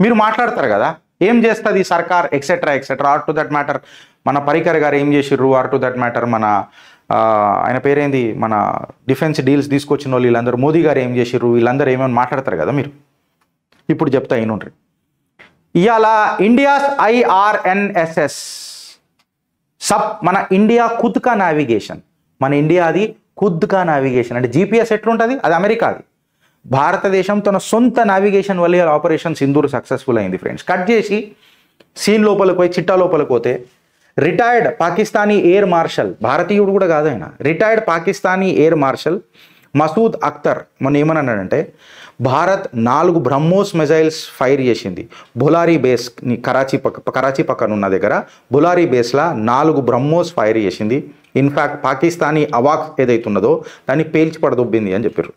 మీరు మాట్లాడతారు కదా, ఏం చేస్తుంది సర్కార్ etcetera etcetera. Or to that matter మన పరికర్ గారు ఏం చేసిర్రు, ఆర్ టు దట్ మ్యాటర్ మన ఆయన పేరేంది, మన డిఫెన్స్ డీల్స్ తీసుకొచ్చిన వాళ్ళు వీళ్ళందరూ, మోదీ గారు ఏం చేసిర్రు, వీళ్ళందరూ ఏమైనా మాట్లాడతారు కదా మీరు. ఇప్పుడు చెప్తా అయినుండ్రి. ఇవాళ ఇండియాస్ IRNSS మన ఇండియా ఖుద్ కా నావిగేషన్, మన ఇండియాది ఖుద్ కా నావిగేషన్ అంటే GPS ఎట్లుంటుంది, అది అమెరికాది. భారతదేశం తన సొంత నావిగేషన్ వల్ల ఆపరేషన్ సింధూర్ సక్సెస్ఫుల్ అయింది ఫ్రెండ్స్. కట్ చేసి సీన్ లోపలికి పోయి చిట్టా లోపలికి పోతే రిటైర్డ్ పాకిస్తానీ ఎయిర్ మార్షల్, భారతీయుడు కూడా కాదు ఆయన, retired Pakistani air marshal Masood Akhtar మొన్న ఏమన్నాడంటే, భారత్ 4 బ్రహ్మోస్ మిజైల్స్ ఫైర్ చేసింది బొలారీ బేస్, కరాచీ పక్కన ఉన్న దగ్గర బొలారీ బేస్లా 4 బ్రహ్మోస్ ఫైర్ చేసింది. ఇన్ఫ్యాక్ట్ పాకిస్తానీ అవాక్ ఏదైతే ఉన్నదో దాన్ని పేల్చి పడదొబ్బింది అని చెప్పారు.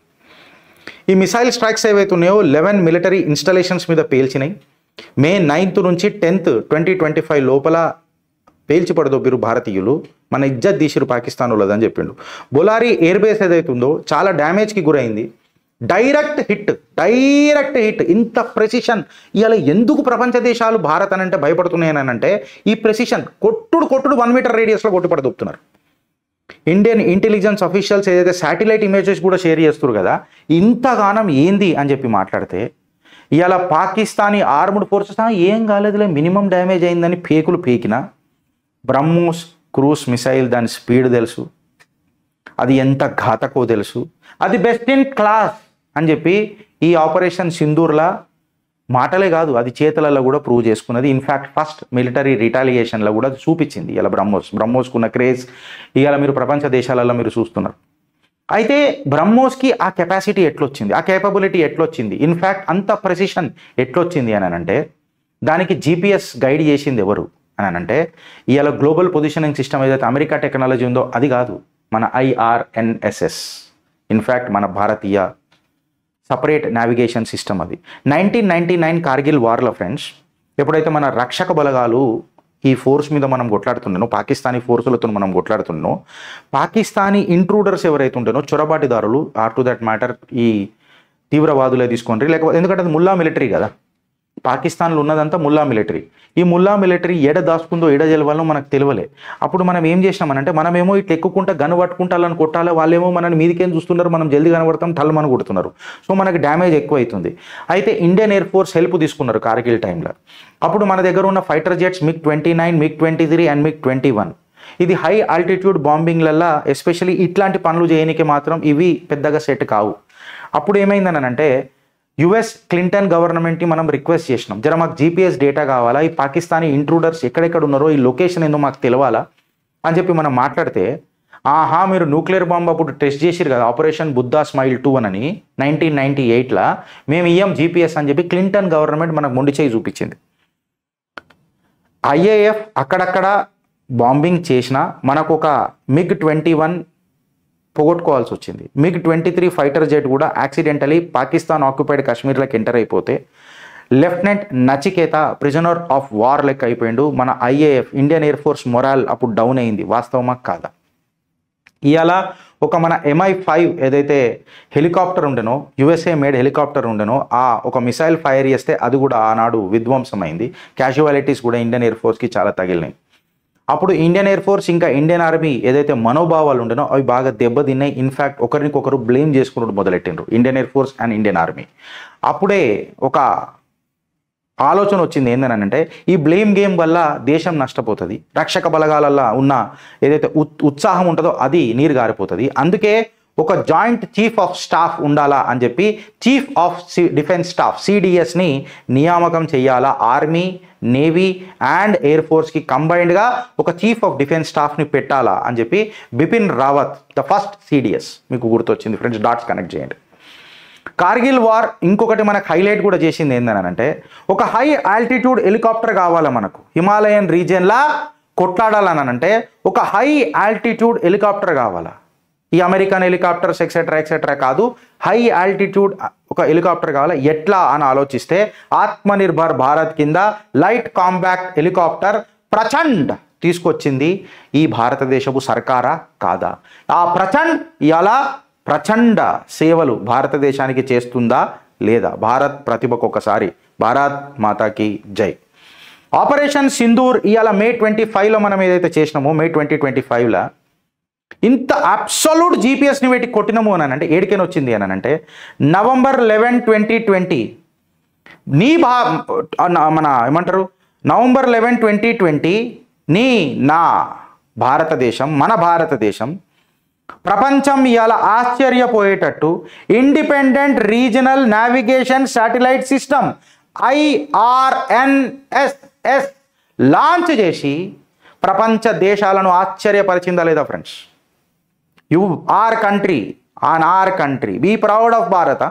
ఈ మిసైల్ స్ట్రైక్స్ ఏవైతే ఉన్నాయో 11 మిలిటరీ ఇన్స్టాలేషన్స్ మీద పేల్చినాయి. మే 9 నుంచి 10, 2025 లోపల పేల్చి పడదొబ్బిరు భారతీయులు, మన ఇజ్జత్ తీసిరు పాకిస్తాన్ వాళ్ళదని చెప్పిండు. బొలారీ ఎయిర్ బేస్ ఏదైతే ఉందో చాలా డ్యామేజ్కి గురైంది. డైరెక్ట్ హిట్, ఇంత ప్రెసిషన్. ఇవాళ ఎందుకు ప్రపంచ దేశాలు భారత్ అని అంటే భయపడుతున్నాయని అంటే, ఈ ప్రెసిషన్ కొట్టుడు 1 మీటర్ రేడియస్లో కొట్టుపడదొప్పుతున్నారు. ఇండియన్ ఇంటెలిజెన్స్ అఫీషియల్స్ ఏదైతే శాటిలైట్ ఇమేజెస్ కూడా షేర్ చేస్తారు కదా, ఇంతగానం ఏంది అని చెప్పి మాట్లాడితే, ఇవాళ పాకిస్తానీ ఆర్మ్డ్ ఫోర్సెస్ ఏం కాలేదులే మినిమం డ్యామేజ్ అయిందని పీకిన బ్రహ్మోస్ క్రూస్ మిసైల్ దాని స్పీడ్ తెలుసు, అది ఎంత ఘాతకో తెలుసు, అది బెస్ట్ ఇన్ క్లాస్ అని చెప్పి ఈ ఆపరేషన్ సింధూర్లా మాటలే కాదు అది చేతులలో కూడా ప్రూవ్ చేసుకున్నది. ఇన్ఫ్యాక్ట్ ఫస్ట్ మిలిటరీ రిటాలియేషన్లో కూడా చూపించింది ఇలా బ్రహ్మోస్కున్న క్రేజ్ ఇవాళ మీరు ప్రపంచ దేశాలలో మీరు చూస్తున్నారు. అయితే బ్రహ్మోస్కి ఆ కెపాసిటీ ఎట్లొచ్చింది, ఆ కేపబిలిటీ ఎట్లొచ్చింది, ఇన్ఫ్యాక్ట్ అంత ప్రెసిషన్ ఎట్లొచ్చింది అని అంటే, దానికి GPS గైడ్ చేసింది ఎవరు అని అంటే, ఇవాళ గ్లోబల్ పొజిషనింగ్ సిస్టమ్ ఏదైతే అమెరికా టెక్నాలజీ ఉందో అది కాదు, మన IRNSS. ఇన్ఫ్యాక్ట్ మన భారతీయ సపరేట్ నావిగేషన్ సిస్టమ్ అది. 1999 కార్గిల్ వార్లో ఫ్రెండ్స్, ఎప్పుడైతే మన రక్షక బలగాలు ఈ ఫోర్స్ మీద మనం కొట్లాడుతున్నానో, పాకిస్తానీ ఫోర్సులతో మనం కొట్లాడుతున్నానో, పాకిస్తానీ ఇంట్రూడర్స్ ఎవరైతే ఉంటానో చొరబాటుదారులు, ఆర్ టు దట్ మ్యాటర్ ఈ తీవ్రవాదులే తీసుకోండి, లేకపోతే ఎందుకంటే అది ముల్లా మిలిటరీ కదా, పాకిస్తాన్లో ఉన్నదంతా ముల్లా మిలిటరీ. ఈ ముల్లా మిలిటరీ ఎడ దాచుకుందో ఎడ జలవాలో మనకు తెలియలే. అప్పుడు మనం ఏం చేసినామనంటే, మనమేమో ఇట్లా ఎక్కుకుంటా గన్ను పట్టుకుంటాలని కొట్టాలి, వాళ్ళేమో మనని మీదికేం చూస్తున్నారు, మనం జల్దీ కనబడతాం, తల్లు కొడుతున్నారు. సో మనకి డ్యామేజ్ ఎక్కువ అవుతుంది. అయితే ఇండియన్ ఎయిర్ ఫోర్స్ హెల్ప్ తీసుకున్నారు కార్గిల్ టైంలో. అప్పుడు మన దగ్గర ఉన్న fighter jets MiG-29, MiG-23 and MiG-21. ఇది హై ఆల్టిట్యూడ్ బాంబింగ్లల్లో ఎస్పెషల్లీ ఇట్లాంటి పనులు చేయడానికి మాత్రం ఇవి పెద్దగా సెట్ కావు. అప్పుడు ఏమైందని అంటే, US క్లింటన్ గవర్నమెంట్ని మనం రిక్వెస్ట్ చేసినాం, జర మాకు GPS డేటా కావాలా, ఈ పాకిస్తానీ ఇంట్రూడర్స్ ఎక్కడెక్కడ ఉన్నారో ఈ లొకేషన్ ఏందో మాకు తెలియాలా అని చెప్పి మనం మాట్లాడితే, మీరు న్యూక్లియర్ బాంబు అప్పుడు టెస్ట్ చేసిరు కదా ఆపరేషన్ బుద్ధా స్మైల్ 2 అని 1998లో, మేము ఇయ్యం GPS అని చెప్పి క్లింటన్ గవర్నమెంట్ మనకు మొండి చేయి చూపించింది. IAF అక్కడక్కడ బాంబింగ్ చేసినా మనకు ఒక MiG-21 పోగొట్టుకోవాల్సి వచ్చింది. MiG-23 ఫైటర్ జెట్ కూడా యాక్సిడెంటలీ పాకిస్తాన్ ఆక్యుపైడ్ కాశ్మీర్లోకి ఎంటర్ అయిపోతే lieutenant Nachiketa prisoner of war లెక్క అయిపోయిండు. మన IAF ఇండియన్ ఎయిర్ ఫోర్స్ మొరాల్ అప్పుడు డౌన్ అయింది. వాస్తవమా కాదా? ఇవాళ ఒక మన MI-5 ఏదైతే హెలికాప్టర్ ఉండెనో, USA మేడ్ హెలికాప్టర్ ఉండెనో, ఒక మిసైల్ ఫైర్ చేస్తే అది కూడా ఆనాడు విధ్వంసమైంది. క్యాజువాలిటీస్ కూడా ఇండియన్ ఎయిర్ ఫోర్స్కి చాలా తగిలినాయి. అప్పుడు ఇండియన్ ఎయిర్ ఫోర్స్ ఇంకా ఇండియన్ ఆర్మీ ఏదైతే మనోభావాలు ఉండేనో అవి బాగా దెబ్బతిన్నాయి. ఇన్ఫ్యాక్ట్ ఒకరికొకరు బ్లేమ్ చేసుకున్నట్టు మొదలెట్టిండ్రు Indian air force and Indian army. అప్పుడే ఒక ఆలోచన వచ్చింది ఏంటనంటే, ఈ బ్లేమ్ గేమ్ వల్ల దేశం నష్టపోతుంది, రక్షక బలగాలల్లో ఉన్న ఏదైతే ఉత్సాహం ఉంటుందో అది నీరు గారిపోతుంది. అందుకే ఒక జాయింట్ చీఫ్ ఆఫ్ స్టాఫ్ ఉండాలా అని చెప్పి చీఫ్ ఆఫ్ డిఫెన్స్ స్టాఫ్ CDSని నియామకం చేయాలా. ఆర్మీ, నేవీ అండ్ ఎయిర్ ఫోర్స్కి కంబైన్డ్గా ఒక చీఫ్ ఆఫ్ డిఫెన్స్ స్టాఫ్ని పెట్టాలా అని చెప్పి Bipin Rawat the first CDS మీకు గుర్తొచ్చింది ఫ్రెండ్స్, డాట్స్ కనెక్ట్ చేయండి. కార్గిల్ వార్ ఇంకొకటి మనకు హైలైట్ కూడా చేసింది ఏంటనంటే, ఒక హై ఆల్టిట్యూడ్ హెలికాప్టర్ కావాలా మనకు, హిమాలయన్ రీజియన్లా కొట్లాడాలని అంటే ఒక హై ఆల్టిట్యూడ్ హెలికాప్టర్ కావాలా. ఈ అమెరికన్ హెలికాప్టర్స్ ఎక్సెట్రా కాదు, హై ఆల్టిట్యూడ్ ఒక హెలికాప్టర్ కావాలి. ఎట్లా అని ఆలోచిస్తే ఆత్మనిర్భర్ భారత్ కింద లైట్ కాంపాక్ట్ హెలికాప్టర్ ప్రచండ్ తీసుకొచ్చింది ఈ భారతదేశపు సర్కారా కాదా? ఆ ప్రచండ సేవలు భారతదేశానికి చేస్తుందా లేదా? భారత్ ప్రతిభకు ఒకసారి భారత్ మాతాకి జై. ఆపరేషన్ సింధూర్ ఇవాళ May 25లో మనం ఏదైతే చేసినామో May 2025లో ఇంత అబ్సల్యూట్ జీపీఎస్ని పెట్టి కొట్టినాము అని అంటే ఏడికైనా వచ్చింది అని అంటే November 11, 2020 మన ఏమంటారు November 11, 2020 నా భారతదేశం, మన భారతదేశం ప్రపంచం ఇవాళ ఆశ్చర్యపోయేటట్టు independent regional navigation satellite system IRNSS launch చేసి ప్రపంచ దేశాలను ఆశ్చర్యపరిచిందా లేదా friends? Your country on our country, be proud of Bharat.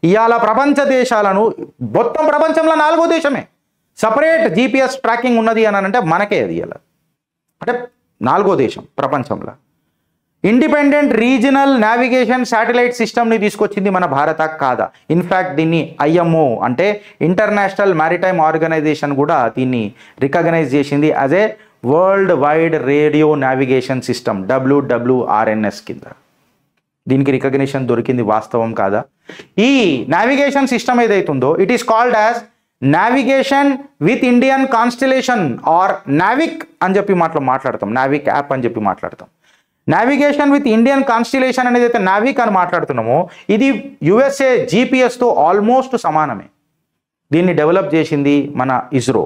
ఇవాళ ప్రపంచ దేశాలను మొత్తం ప్రపంచంలో 4వ దేశమే సపరేట్ జీపీఎస్ ట్రాకింగ్ ఉన్నది అని అంటే మనకే అది. ఇవాళ అంటే 4వ దేశం ప్రపంచంలో ఇండిపెండెంట్ రీజనల్ నావిగేషన్ శాటిలైట్ సిస్టమ్ని తీసుకొచ్చింది మన భారత కాదా? ఇన్ఫ్యాక్ట్ దీన్ని IMO అంటే ఇంటర్నేషనల్ మ్యారిటైమ్ ఆర్గనైజేషన్ కూడా దీన్ని రికగ్నైజ్ చేసింది as a world wide radio navigation system WWRNS కింద. దీనికి రికగ్నిషన్ దొరికింది, వాస్తవం కాదా? ఈ నావిగేషన్ సిస్టమ్ ఏదైతుందో it is called as navigation with Indian constellation or NavIC అని చెప్పి మాట్లాడతాం. నావిక్ యాప్ అని చెప్పి మాట్లాడతాం. నావిగేషన్ విత్ ఇండియన్ కాన్స్టిలేషన్ అనేది అయితే నావిక్ అని మాట్లాడుతున్నామో ఇది USA జీపీఎస్తో ఆల్మోస్ట్ సమానమే. దీన్ని డెవలప్ చేసింది మన ఇస్రో.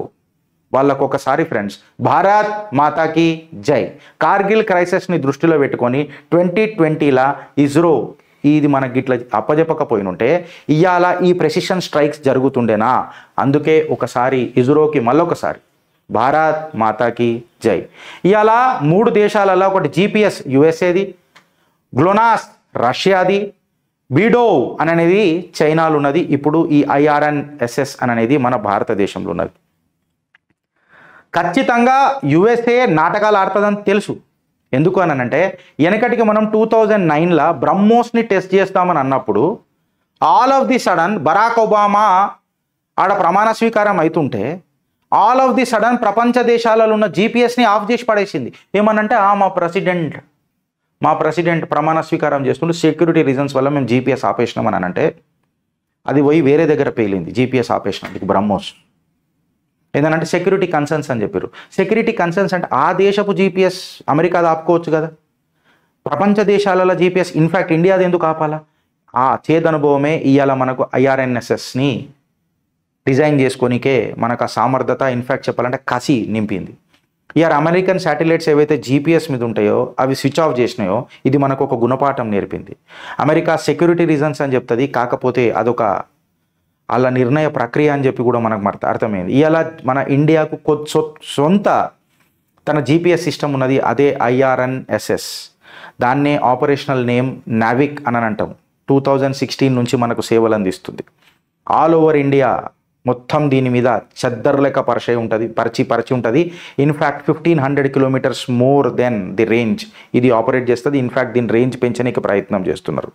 వాళ్ళకు ఒకసారి ఫ్రెండ్స్ భారత్ మాతాకి జై. కార్గిల్ క్రైసిస్ని దృష్టిలో పెట్టుకొని 2020లా ఇస్రో ఇది మనకి ఇట్లా అప్పజెప్పకపోయినుంటే ఇవాళ ఈ ప్రెసిషన్ స్ట్రైక్స్ జరుగుతుండేనా? అందుకే ఒకసారి ఇస్రోకి మళ్ళొకసారి భారత్ మాతాకి జై. ఇవాళ 3 దేశాలలో ఒకటి GPS USAది, గ్లోనాస్ రష్యాది, బీడో అనేది చైనాలో ఉన్నది. ఇప్పుడు ఈ IRNSS అనేది మన భారతదేశంలో ఉన్నది. ఖచ్చితంగా USA నాటకాలు ఆడుతుందని తెలుసు. ఎందుకు అని అంటే వెనకటికి మనం 2009లో బ్రహ్మోస్ని టెస్ట్ చేస్తామని అన్నప్పుడు all of the sudden Barack Obama ఆడ ప్రమాణ స్వీకారం అవుతుంటే ఆల్ ఆఫ్ ది సడన్ ప్రపంచ దేశాలలో ఉన్న జీపీఎస్ని ఆఫ్ చేసి పడేసింది. ఏమనంటే మా ప్రెసిడెంట్ ప్రమాణ స్వీకారం చేస్తుంటే సెక్యూరిటీ రీజన్స్ వల్ల మేము జీపీఎస్ ఆపేసినామని అంటే అది పోయి వేరే దగ్గర పేలింది. జీపీఎస్ ఆపేసినందుకు బ్రహ్మోస్ ఏంటంటే సెక్యూరిటీ కన్సర్న్స్ అని చెప్పారు. సెక్యూరిటీ కన్సర్న్స్ అంటే ఆ దేశపు జీపీఎస్ అమెరికాది ఆపుకోవచ్చు కదా, ప్రపంచ దేశాలలో జీపీఎస్ ఇన్ఫ్యాక్ట్ ఇండియాది ఎందుకు ఆపాలా? ఆ చేదనుభవమే ఇవాళ మనకు IRNSSని డిజైన్ చేసుకోనికే మనకు ఆ సామర్థ్యత, ఇన్ఫ్యాక్ట్ చెప్పాలంటే కసి నింపింది. ఇయర్ అమెరికన్ శాటిలైట్స్ ఏవైతే జీపీఎస్ మీద ఉంటాయో అవి స్విచ్ ఆఫ్ చేసినాయో ఇది మనకు ఒక గుణపాఠం నేర్పింది. అమెరికా సెక్యూరిటీ రీజన్స్ అని చెప్తుంది, కాకపోతే అదొక వాళ్ళ నిర్ణయ ప్రక్రియ అని చెప్పి కూడా మనకు అర్థమైంది. ఇవాళ మన ఇండియాకు సొంత తన జీపీఎస్ సిస్టమ్ ఉన్నది, అదే IRNSS. దాన్నే ఆపరేషనల్ నేమ్ నావిక్ అని అంటాం. 2016 నుంచి మనకు సేవలు అందిస్తుంది. ఆల్ ఓవర్ ఇండియా మొత్తం దీని మీద చద్దర్ లెక్క పరిచి ఉంటుంది. In fact 1500 kilometres more than the range ఇది ఆపరేట్ చేస్తుంది. ఇన్ఫ్యాక్ట్ దీని రేంజ్ పెంచడానికి ప్రయత్నం చేస్తున్నారు.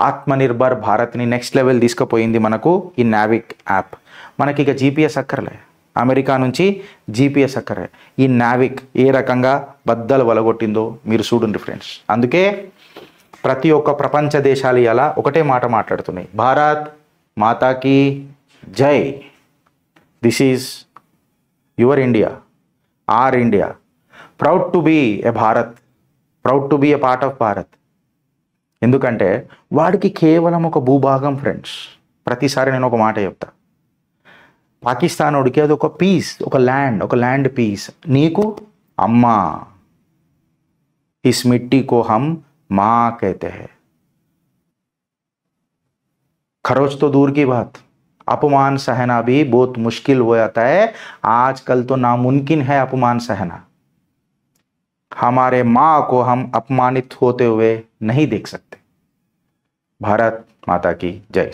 ఆత్మనిర్భర్ భారత్ని నెక్స్ట్ లెవెల్ తీసుకుపోయింది మనకు ఈ నావిక్ యాప్. మనకి ఇక జీపీఎస్ అక్కర్లే, అమెరికా నుంచి జీపీఎస్ అక్కర్లే. ఈ నావిక్ ఏ రకంగా బద్దలు వలగొట్టిందో మీరు చూడండి ఫ్రెండ్స్. అందుకే ప్రతి ఒక్క ప్రపంచ దేశాలు ఇలా ఒకటే మాట మాట్లాడుతున్నాయి, భారత్ మాతాకి జై. This is your India, or India, proud to be a Bharat, proud to be a part of Bharat. ఎందుకంటే వాడికి కేవలం ఒక భూభాగం ఫ్రెండ్స్. ప్రతిసారి నేను ఒక మాట చెప్తా, పాకిస్తాన్ వాడికి అది ఒక పీస్, ఒక ల్యాండ్ పీస్. నీకు అమ్మా, ఇస్ మిట్టీ కో హమ్ మా कहते हैं. खरोच तो दूर की बात, अपमान सहना भी बहुत मुश्किल हो जाता है. आजकल तो नामुमकिन है अपमान सहना. हमारे माँ को हम अपमानित होते हुए नहीं देख सकते. भारत माता की जय.